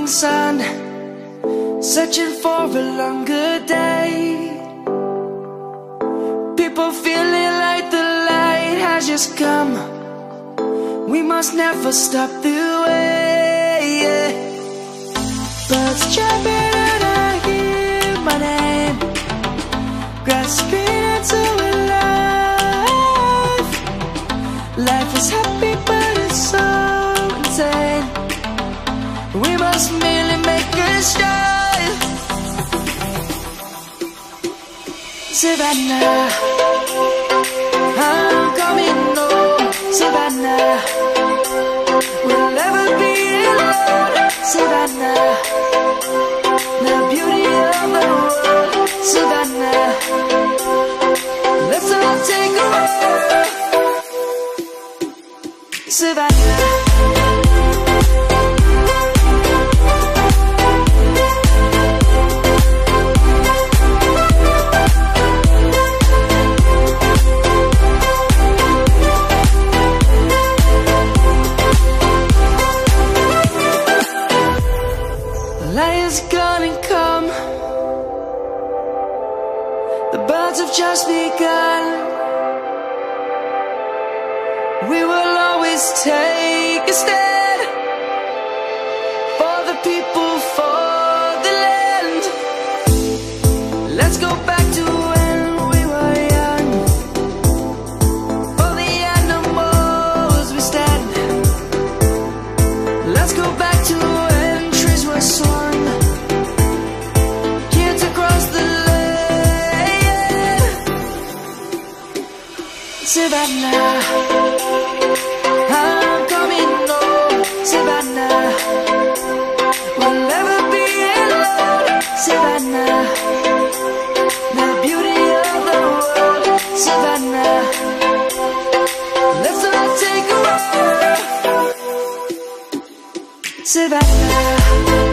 sun, searching for a longer day. People feeling like the light has just come. We must never stop the way, yeah. Birds chirping and I hear my name, grasping into a life. Life is happy but it's so insane. We must merely make a start. Savannah, I'm coming home. Savannah, we'll never be alone. Savannah, the beauty of the world. Savannah, let's all take a walk. Savannah. Light is gonna come. The birds have just begun. We will always take a stand for the people, for the land. Let's go back to when we were young. For the animals we stand. Let's go back to when trees were swung. Kids across the land. Savannah, I'm coming home. Savannah, we'll never be alone. Savannah, the beauty of the world. Savannah, let's all take a walk. Savannah.